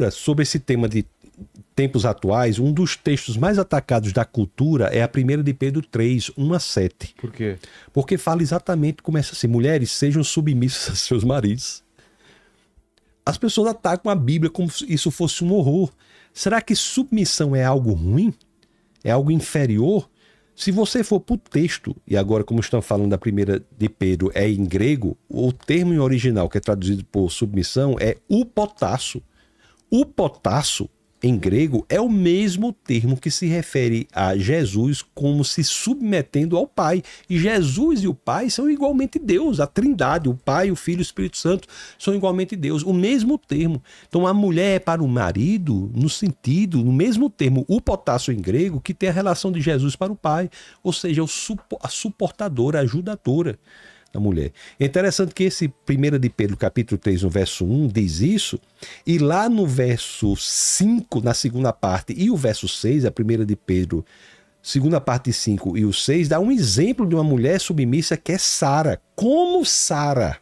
cultura, sobre esse tema de tempos atuais, um dos textos mais atacados da cultura é a 1 de Pedro 3, 1 a 7. Por quê? Porque fala exatamente, começa assim: mulheres, sejam submissas a seus maridos. As pessoas atacam a Bíblia como se isso fosse um horror. Será que submissão é algo ruim? É algo inferior? Se você for para o texto, e agora como estão falando da 1 de Pedro é em grego, o termo em original que é traduzido por submissão é upotasso. Upotasso, em grego, é o mesmo termo que se refere a Jesus como se submetendo ao Pai. E Jesus e o Pai são igualmente Deus, a Trindade, o Pai, o Filho e o Espírito Santo são igualmente Deus, o mesmo termo. Então a mulher é para o marido no mesmo termo, upotasso em grego, que tem a relação de Jesus para o Pai, ou seja, a suportadora, a ajudadora da mulher. É interessante que esse 1 de Pedro, capítulo 3, no verso 1, diz isso, e lá no verso 5, na segunda parte, e o verso 6, a 1 de Pedro, segunda parte 5 e o 6, dá um exemplo de uma mulher submissa que é Sara. Como Sara?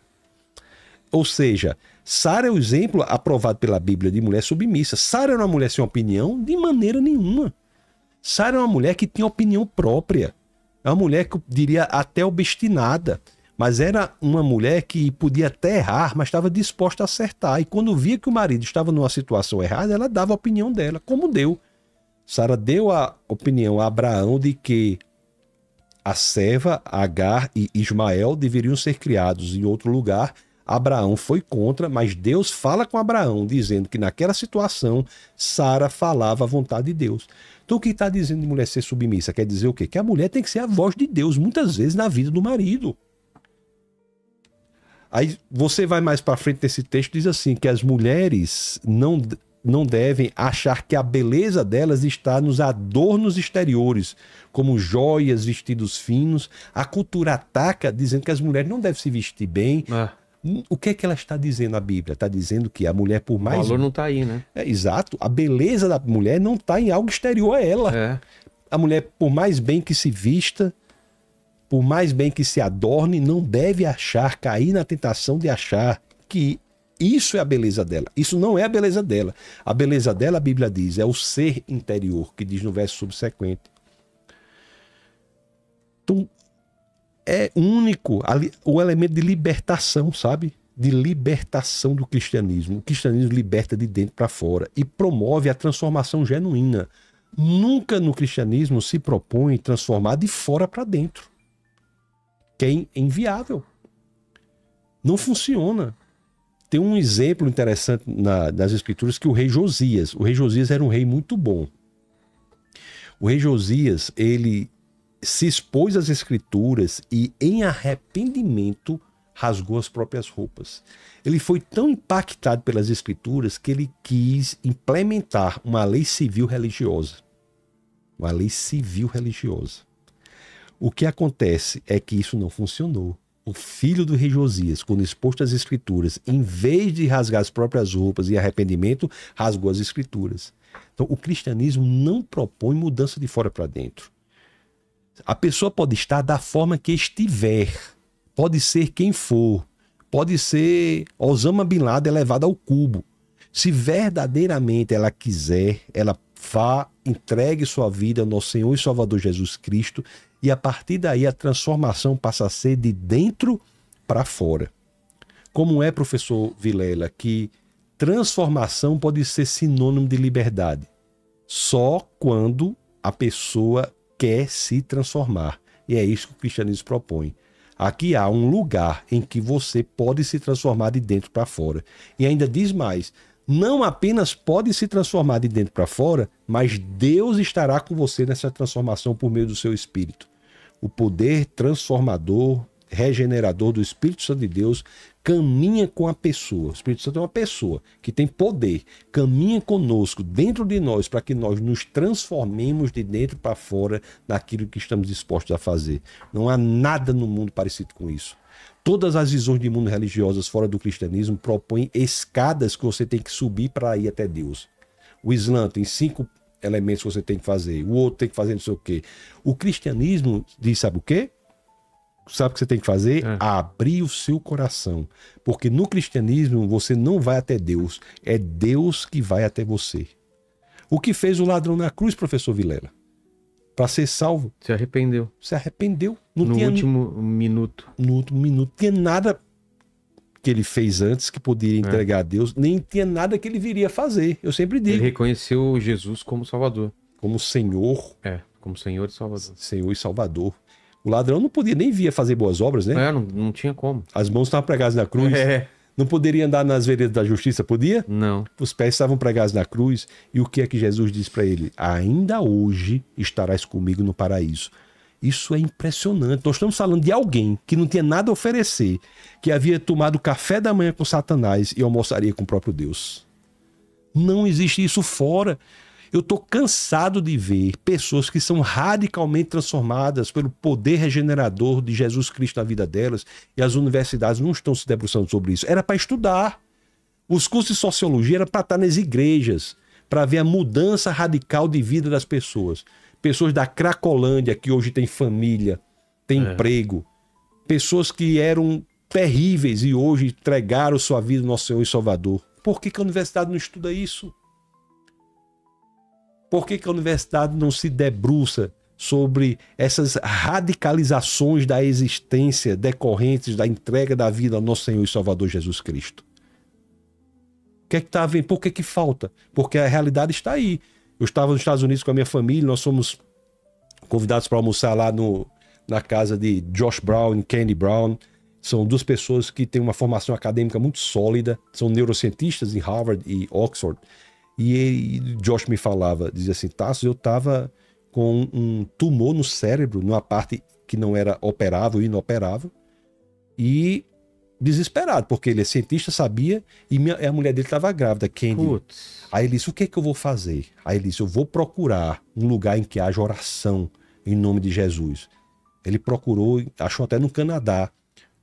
Ou seja, Sara é o exemplo aprovado pela Bíblia de mulher submissa. Sara era uma mulher sem opinião? De maneira nenhuma. Sara é uma mulher que tinha opinião própria. É uma mulher que eu diria até obstinada. Mas era uma mulher que podia até errar, mas estava disposta a acertar. E quando via que o marido estava numa situação errada, ela dava a opinião dela, como deu. Sara deu a opinião a Abraão de que a serva, Agar e Ismael deveriam ser criados em outro lugar. Abraão foi contra, mas Deus fala com Abraão, dizendo que naquela situação, Sara falava a vontade de Deus. Então o que está dizendo de mulher ser submissa? Quer dizer o quê? Que a mulher tem que ser a voz de Deus, muitas vezes na vida do marido. Aí você vai mais para frente desse texto, diz assim, que as mulheres não devem achar que a beleza delas está nos adornos exteriores, como joias, vestidos finos. A cultura ataca dizendo que as mulheres não devem se vestir bem. O que é que ela está dizendo na Bíblia? Está dizendo que a mulher, por mais... O valor não está aí, né? Exato. A beleza da mulher não está em algo exterior a ela. A mulher, por mais bem que se vista, por mais bem que se adorne, não deve cair na tentação de achar que isso é a beleza dela. Isso não é a beleza dela. A beleza dela, a Bíblia diz, é o ser interior, que diz no verso subsequente. Então, é único o elemento de libertação, sabe? De libertação do cristianismo. O cristianismo liberta de dentro para fora e promove a transformação genuína. Nunca no cristianismo se propõe transformar de fora para dentro. Que é inviável. Não funciona. Tem um exemplo interessante nas Escrituras que o rei Josias era um rei muito bom. O rei Josias, ele se expôs às Escrituras e em arrependimento rasgou as próprias roupas. Ele foi tão impactado pelas Escrituras que ele quis implementar uma lei civil religiosa. Uma lei civil religiosa. O que acontece é que isso não funcionou. O filho do rei Josias, quando exposto às Escrituras, em vez de rasgar as próprias roupas e arrependimento, rasgou as Escrituras. Então, o cristianismo não propõe mudança de fora para dentro. A pessoa pode estar da forma que estiver, pode ser quem for, pode ser Osama Bin Laden elevado ao cubo. Se verdadeiramente ela quiser, ela vá, entregue sua vida ao nosso Senhor e Salvador Jesus Cristo, e a partir daí a transformação passa a ser de dentro para fora. Como é, professor Vilela, que transformação pode ser sinônimo de liberdade? Só quando a pessoa quer se transformar. E é isso que o cristianismo propõe. Aqui há um lugar em que você pode se transformar de dentro para fora. E ainda diz mais, não apenas pode se transformar de dentro para fora, mas Deus estará com você nessa transformação por meio do seu Espírito. O poder transformador, regenerador do Espírito Santo de Deus caminha com a pessoa. O Espírito Santo é uma pessoa que tem poder, caminha conosco, dentro de nós, para que nós nos transformemos de dentro para fora naquilo que estamos dispostos a fazer. Não há nada no mundo parecido com isso. Todas as visões de mundo religiosas fora do cristianismo propõem escadas que você tem que subir para ir até Deus. O Islã tem 5 elementos que você tem que fazer, o outro tem que fazer não sei o quê. O cristianismo diz, sabe o quê? sabe o que você tem que fazer? Abrir o seu coração. Porque no cristianismo você não vai até Deus, é Deus que vai até você. O que fez o ladrão na cruz, professor Vilela? Para ser salvo. Se arrependeu. Se arrependeu. No último minuto. No último minuto. Não tinha nada que ele fez antes que poderia entregar a Deus, nem tinha nada que ele viria fazer. Eu sempre digo. Ele reconheceu Jesus como Salvador. Como Senhor. Como Senhor e Salvador. Senhor e Salvador. O ladrão não podia nem vir a fazer boas obras, né? Não tinha como. As mãos estavam pregadas na cruz. Não poderia andar nas veredas da justiça, podia? Não. Os pés estavam pregados na cruz. E o que é que Jesus disse para ele? Ainda hoje estarás comigo no paraíso. Isso é impressionante. Nós estamos falando de alguém que não tinha nada a oferecer, que havia tomado café da manhã com Satanás e almoçaria com o próprio Deus. Não existe isso fora. Eu estou cansado de ver pessoas que são radicalmente transformadas pelo poder regenerador de Jesus Cristo na vida delas, e as universidades não estão se debruçando sobre isso. Era para estudar. Os cursos de sociologia eram para estar nas igrejas, para ver a mudança radical de vida das pessoas. Pessoas da Cracolândia, que hoje tem família, tem emprego. Pessoas que eram terríveis e hoje entregaram sua vida ao nosso Senhor e Salvador. Por que a universidade não estuda isso? Por que a universidade não se debruça sobre essas radicalizações da existência decorrentes da entrega da vida ao nosso Senhor e Salvador Jesus Cristo? O que é que está havendo? Por que falta? Porque a realidade está aí. Eu estava nos Estados Unidos com a minha família, nós fomos convidados para almoçar lá na casa de Josh Brown e Candy Brown. São duas pessoas que têm uma formação acadêmica muito sólida, são neurocientistas em Harvard e Oxford. E Josh me falava, dizia assim, Tassos, eu estava com um tumor no cérebro, numa parte que não era operável, inoperável, e desesperado, porque ele é cientista, sabia, e a mulher dele estava grávida, Candy. Putz. Aí ele disse, o que é que eu vou fazer? Aí ele disse, eu vou procurar um lugar em que haja oração em nome de Jesus. Ele procurou, achou até no Canadá,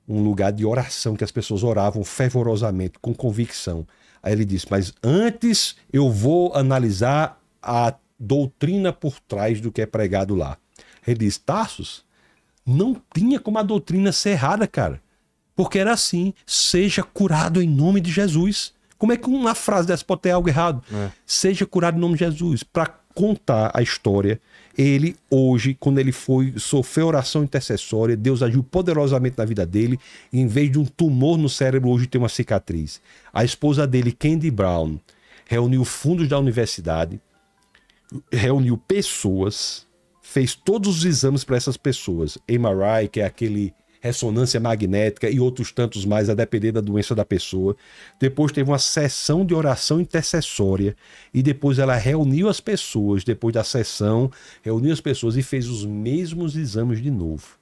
um lugar de oração, que as pessoas oravam fervorosamente, com convicção. Aí ele disse, mas antes eu vou analisar a doutrina por trás do que é pregado lá. Ele disse, Tassos, não tinha como a doutrina ser errada, cara. Porque era assim, seja curado em nome de Jesus. Como é que uma frase dessa pode ter algo errado? Seja curado em nome de Jesus. Para contar a história, ele hoje, quando ele sofreu oração intercessória, Deus agiu poderosamente na vida dele, e em vez de um tumor no cérebro, hoje tem uma cicatriz. A esposa dele, Candy Brown, reuniu fundos da universidade, reuniu pessoas, fez todos os exames para essas pessoas. MRI, que é aquele ressonância magnética, e outros tantos mais, a depender da doença da pessoa. Depois teve uma sessão de oração intercessória, e depois ela reuniu as pessoas, depois da sessão, reuniu as pessoas e fez os mesmos exames de novo.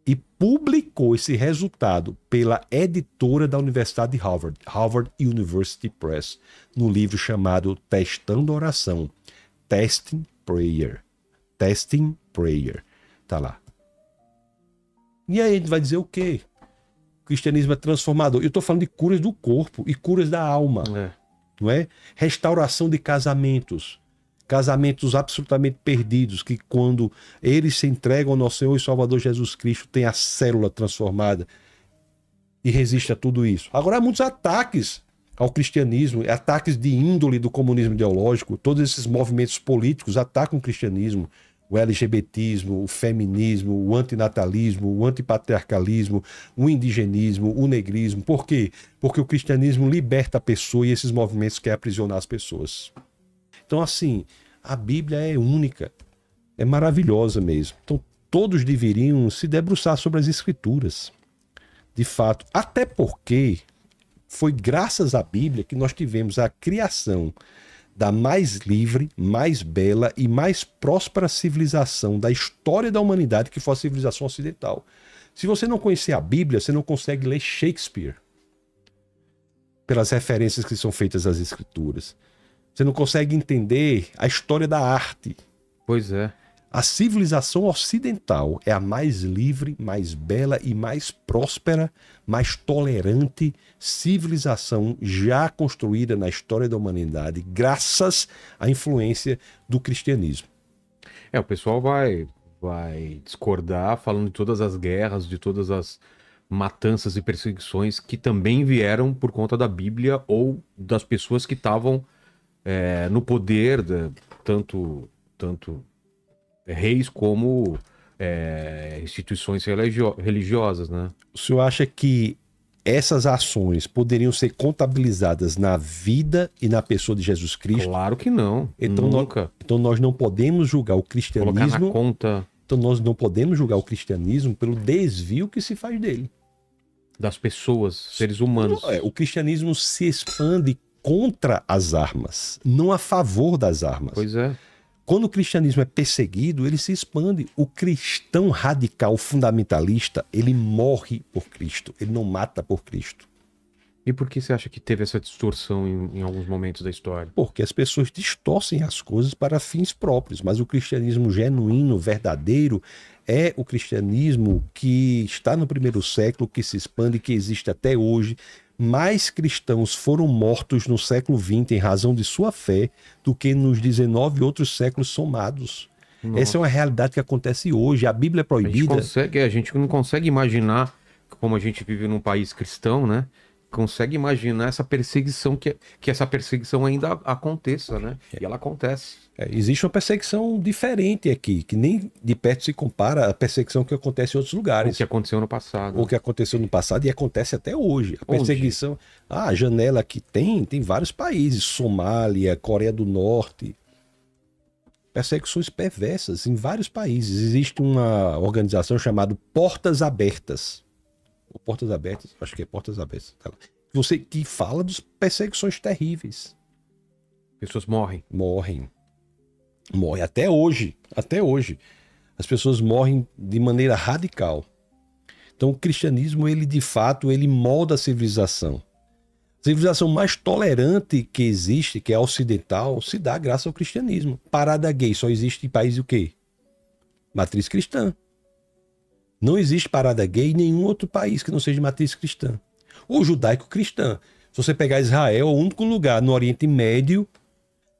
E publicou esse resultado pela editora da Universidade de Harvard, Harvard University Press, no livro chamado Testando a Oração, Testing Prayer. Testing Prayer. Tá lá. E aí a gente vai dizer o quê? O cristianismo é transformador. Eu estou falando de curas do corpo e curas da alma. Não é? Restauração de casamentos. Casamentos absolutamente perdidos, que quando eles se entregam ao nosso Senhor e Salvador Jesus Cristo, tem a célula transformada e resiste a tudo isso. Agora há muitos ataques ao cristianismo, ataques de índole do comunismo ideológico. Todos esses movimentos políticos atacam o cristianismo. O LGBTismo, o feminismo, o antinatalismo, o antipatriarcalismo, o indigenismo, o negrismo. Por quê? Porque o cristianismo liberta a pessoa e esses movimentos querem aprisionar as pessoas. Então, assim, a Bíblia é única, é maravilhosa mesmo. Então, todos deveriam se debruçar sobre as Escrituras, de fato. Até porque foi graças à Bíblia que nós tivemos a criação da mais livre, mais bela e mais próspera civilização da história da humanidade, que foi a civilização ocidental. Se você não conhecer a Bíblia, você não consegue ler Shakespeare, pelas referências que são feitas às Escrituras. Você não consegue entender a história da arte. Pois é. A civilização ocidental é a mais livre, mais bela e mais próspera, mais tolerante civilização já construída na história da humanidade, graças à influência do cristianismo. O pessoal vai vai discordar, falando de todas as guerras, de todas as matanças e perseguições que também vieram por conta da Bíblia ou das pessoas que estavam no poder, tanto reis como instituições religiosas, né? O senhor acha que essas ações poderiam ser contabilizadas na vida e na pessoa de Jesus Cristo? Claro que não. Então, Nunca. Então nós não podemos julgar o Colocar na cristianismo. conta Então nós não podemos julgar o cristianismo pelo desvio que se faz dele. das pessoas, seres humanos. O cristianismo se expande contra as armas, não a favor das armas. Pois é. Quando o cristianismo é perseguido, ele se expande. O cristão radical fundamentalista, ele morre por Cristo, ele não mata por Cristo. E por que você acha que teve essa distorção em alguns momentos da história? Porque as pessoas distorcem as coisas para fins próprios, mas o cristianismo genuíno, verdadeiro, é o cristianismo que está no primeiro século, que se expande, que existe até hoje. Mais cristãos foram mortos no século XX em razão de sua fé do que nos 19 outros séculos somados. Nossa. Essa é uma realidade que acontece hoje. A Bíblia é proibida. A gente não consegue imaginar, como a gente vive num país cristão, né? Consegue imaginar essa perseguição, que essa perseguição ainda aconteça, né? E ela acontece. Existe uma perseguição diferente aqui, que nem de perto se compara à perseguição que acontece em outros lugares. O que aconteceu no passado. O que aconteceu no passado e acontece até hoje. A perseguição... a janela aqui tem vários países. Somália, Coreia do Norte. Perseguições perversas em vários países. Existe uma organização chamada Portas Abertas. Ou Portas Abertas, acho que é Portas Abertas. Que fala das perseguições terríveis. Pessoas morrem. Morrem até hoje. Até hoje. As pessoas morrem de maneira radical. Então o cristianismo, ele de fato, ele molda a civilização. A civilização mais tolerante que existe, que é a ocidental, se dá graças ao cristianismo. Parada gay só existe em país o quê? Matriz cristã. Não existe parada gay em nenhum outro país que não seja de matriz cristã. Ou judaico-cristã. Se você pegar Israel, é o único lugar no Oriente Médio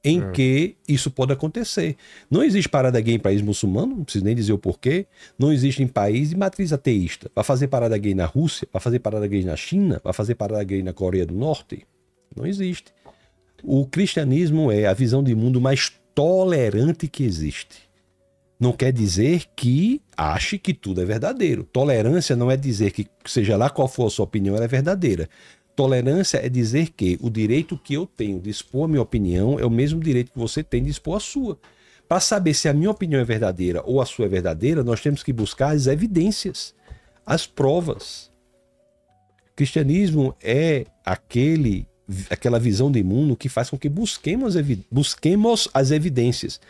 em que isso pode acontecer. Não existe parada gay em país muçulmano, não preciso nem dizer o porquê. Não existe em país de matriz ateísta. Vai fazer parada gay na Rússia? Vai fazer parada gay na China? Vai fazer parada gay na Coreia do Norte? Não existe. O cristianismo é a visão de mundo mais tolerante que existe. Não quer dizer que ache que tudo é verdadeiro. Tolerância não é dizer que, seja lá qual for a sua opinião, ela é verdadeira. Tolerância é dizer que o direito que eu tenho de expor a minha opinião é o mesmo direito que você tem de expor a sua. Para saber se a minha opinião é verdadeira ou a sua é verdadeira, nós temos que buscar as evidências, as provas. O cristianismo é aquela visão de mundo que faz com que busquemos as evidências.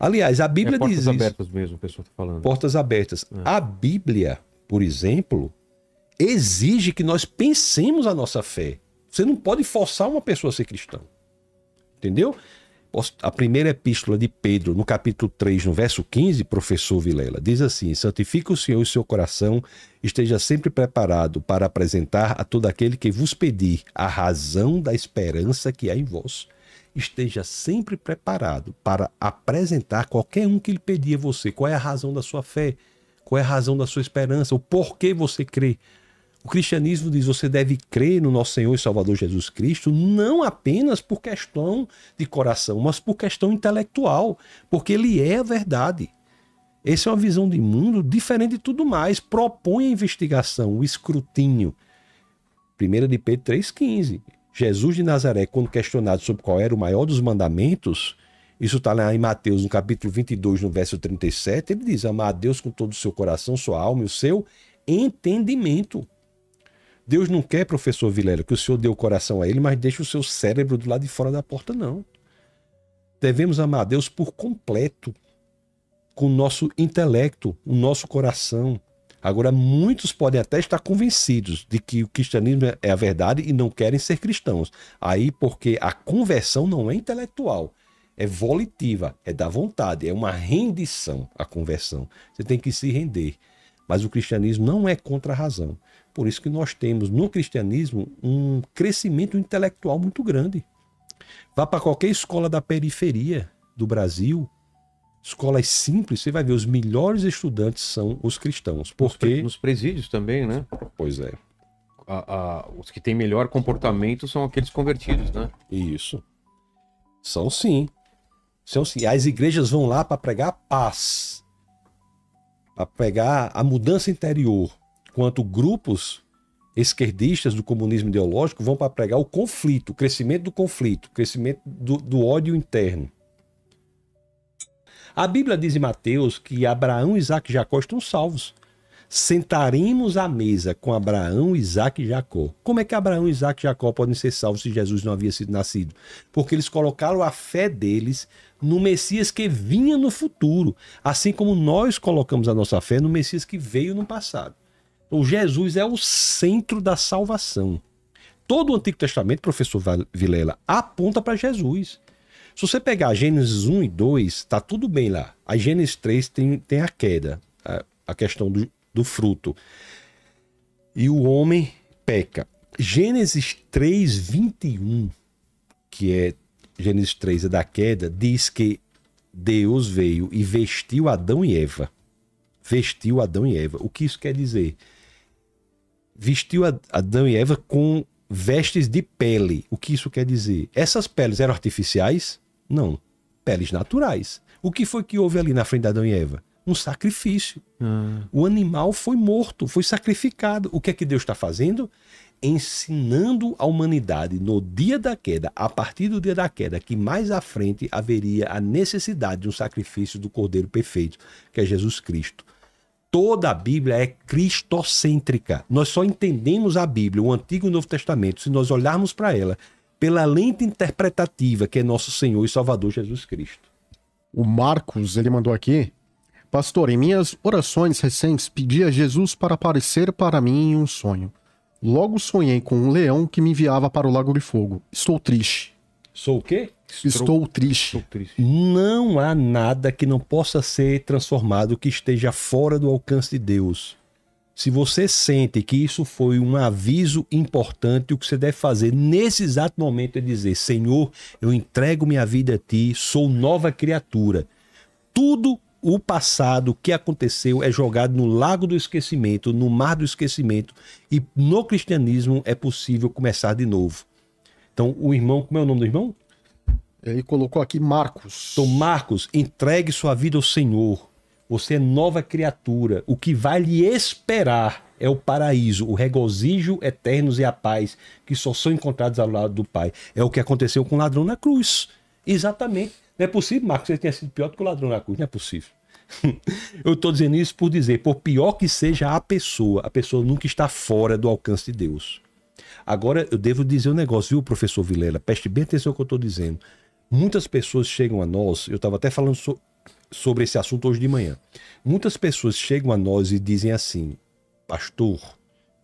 Aliás, a Bíblia diz isso. Portas abertas mesmo, o pessoal está falando. Portas abertas. A Bíblia, por exemplo, exige que nós pensemos a nossa fé. Você não pode forçar uma pessoa a ser cristã. Entendeu? A primeira epístola de Pedro, no capítulo 3, no verso 15, professor Vilela, diz assim: santifique o Senhor o seu coração, esteja sempre preparado para apresentar a todo aquele que vos pedir a razão da esperança que há em vós. Esteja sempre preparado para apresentar qualquer um que lhe pedir a você. Qual é a razão da sua fé? Qual é a razão da sua esperança? O porquê você crê? O cristianismo diz: você deve crer no nosso Senhor e Salvador Jesus Cristo, não apenas por questão de coração, mas por questão intelectual, porque ele é a verdade. Essa é uma visão de mundo diferente de tudo mais. Propõe a investigação, o escrutínio. 1 de Pedro 3,15. Jesus de Nazaré, quando questionado sobre qual era o maior dos mandamentos, isso está lá em Mateus, no capítulo 22, no verso 37, ele diz: amar a Deus com todo o seu coração, sua alma e o seu entendimento. Deus não quer, professor Vilela, que o senhor dê o coração a ele, mas deixe o seu cérebro do lado de fora da porta, não. Devemos amar a Deus por completo, com o nosso intelecto, o nosso coração. Agora, muitos podem até estar convencidos de que o cristianismo é a verdade e não querem ser cristãos. Aí, porque a conversão não é intelectual, é volitiva, é da vontade, é uma rendição a conversão. Você tem que se render. Mas o cristianismo não é contra a razão. Por isso que nós temos no cristianismo um crescimento intelectual muito grande. Vá para qualquer escola da periferia do Brasil, Escolas simples, você vai ver, os melhores estudantes são os cristãos. Porque... Nos presídios também, né? Pois é. Os que têm melhor comportamento são aqueles convertidos, né? Isso. São sim. São sim. As igrejas vão lá para pregar a paz, para pregar a mudança interior, enquanto grupos esquerdistas do comunismo ideológico vão para pregar o conflito, o crescimento do conflito, o crescimento do ódio interno. A Bíblia diz em Mateus que Abraão, Isaque e Jacó estão salvos. Sentaremos à mesa com Abraão, Isaque e Jacó. Como é que Abraão, Isaque e Jacó podem ser salvos se Jesus não havia sido nascido? Porque eles colocaram a fé deles no Messias que vinha no futuro, assim como nós colocamos a nossa fé no Messias que veio no passado. Então, Jesus é o centro da salvação. Todo o Antigo Testamento, professor Vilela, aponta para Jesus. Se você pegar Gênesis 1 e 2, está tudo bem lá. A Gênesis 3 tem a queda, a questão do fruto. E o homem peca. Gênesis 3, 21, que é Gênesis 3 é da queda, diz que Deus veio e vestiu Adão e Eva. Vestiu Adão e Eva. O que isso quer dizer? Vestiu Adão e Eva com vestes de pele. O que isso quer dizer? Essas peles eram artificiais? Não. Peles naturais. O que foi que houve ali na frente de Adão e Eva? Um sacrifício. O animal foi morto, foi sacrificado. O que é que Deus está fazendo? Ensinando a humanidade no dia da queda, a partir do dia da queda, que mais à frente haveria a necessidade de um sacrifício do Cordeiro perfeito, que é Jesus Cristo. Toda a Bíblia é cristocêntrica. Nós só entendemos a Bíblia, o Antigo e o Novo Testamento, se nós olharmos para ela pela lente interpretativa que é nosso Senhor e Salvador Jesus Cristo. O Marcos, ele mandou aqui: pastor, em minhas orações recentes pedi a Jesus para aparecer para mim em um sonho. Logo sonhei com um leão que me enviava para o Lago de Fogo. Estou triste. Sou o quê? Estou triste. Não há nada que não possa ser transformado que esteja fora do alcance de Deus. Se você sente que isso foi um aviso importante, o que você deve fazer nesse exato momento é dizer: Senhor, eu entrego minha vida a Ti, sou nova criatura. Tudo o passado que aconteceu é jogado no lago do esquecimento, no mar do esquecimento, e no cristianismo é possível começar de novo. Então, o irmão, como é o nome do irmão? Ele colocou aqui Marcos. Então, Marcos, entregue sua vida ao Senhor. Você é nova criatura. O que vai lhe esperar é o paraíso, o regozijo eternos e a paz, que só são encontrados ao lado do Pai. É o que aconteceu com o ladrão na cruz. Exatamente. Não é possível, Marcos, que você tenha sido pior do que o ladrão na cruz. Não é possível. Eu estou dizendo isso por dizer, por pior que seja a pessoa nunca está fora do alcance de Deus. Agora, eu devo dizer um negócio, viu, professor Vilela? Preste bem atenção no que eu estou dizendo. Muitas pessoas chegam a nós, eu estava até falando sobre esse assunto hoje de manhã. Muitas pessoas chegam a nós e dizem assim: pastor,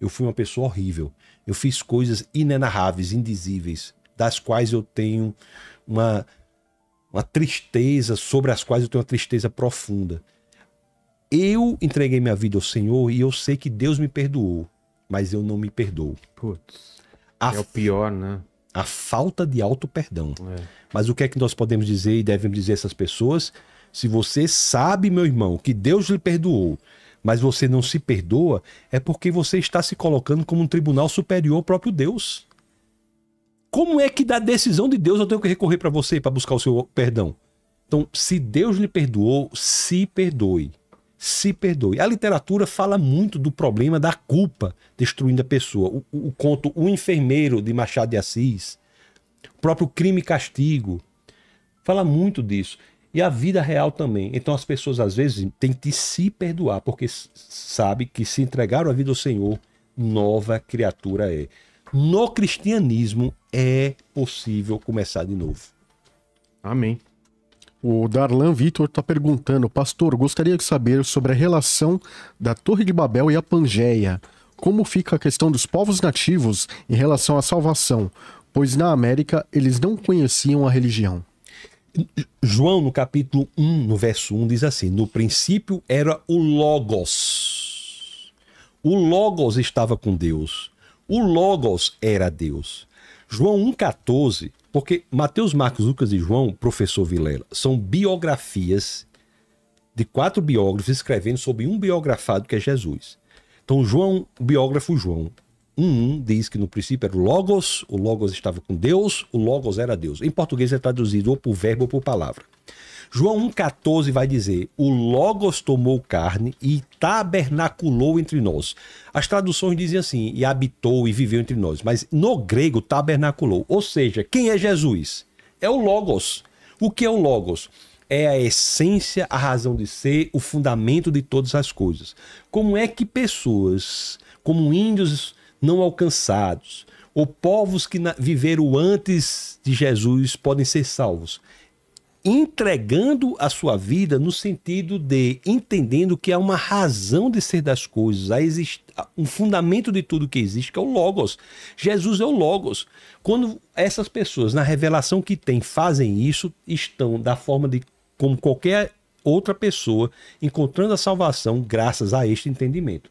eu fui uma pessoa horrível. Eu fiz coisas inenarráveis, indizíveis, das quais eu tenho uma tristeza, sobre as quais eu tenho uma tristeza profunda. Eu entreguei minha vida ao Senhor e eu sei que Deus me perdoou, mas eu não me perdoo. Putz, é o pior, né? A falta de auto-perdão. É. Mas o que é que nós podemos dizer e devemos dizer a essas pessoas? Se você sabe, meu irmão, que Deus lhe perdoou, mas você não se perdoa, é porque você está se colocando como um tribunal superior ao próprio Deus. Como é que da decisão de Deus eu tenho que recorrer para você para buscar o seu perdão? Então, se Deus lhe perdoou, se perdoe. Se perdoe. A literatura fala muito do problema da culpa destruindo a pessoa. O conto O Enfermeiro, de Machado de Assis, o próprio Crime e Castigo, fala muito disso. E a vida real também. Então as pessoas às vezes têm que se perdoar, porque sabe que se entregaram a vida ao Senhor, nova criatura é. No cristianismo é possível começar de novo. Amém. O Darlan Vitor está perguntando: pastor, gostaria de saber sobre a relação da Torre de Babel e a Pangeia. Como fica a questão dos povos nativos em relação à salvação? Pois na América eles não conheciam a religião. João, no capítulo 1, no verso 1, diz assim: no princípio era o Logos. O Logos estava com Deus. O Logos era Deus. João 1,14, porque Mateus, Marcos, Lucas e João, professor Vilela, são biografias de 4 biógrafos escrevendo sobre um biografado que é Jesus. Então, João, o biógrafo João 1:1 diz que no princípio era o Logos estava com Deus, o Logos era Deus. Em português é traduzido ou por verbo ou por palavra. João 1,14 vai dizer, o Logos tomou carne e tabernaculou entre nós. As traduções dizem assim, e habitou e viveu entre nós. Mas no grego, tabernaculou. Ou seja, quem é Jesus? É o Logos. O que é o Logos? É a essência, a razão de ser, o fundamento de todas as coisas. Como é que pessoas, como índios não alcançados, ou povos que viveram antes de Jesus podem ser salvos? Entregando a sua vida no sentido de entendendo que há uma razão de ser das coisas, há um fundamento de tudo que existe, que é o Logos. Jesus é o Logos. Quando essas pessoas, na revelação que têm, fazem isso, estão da forma de como qualquer outra pessoa, encontrando a salvação graças a este entendimento.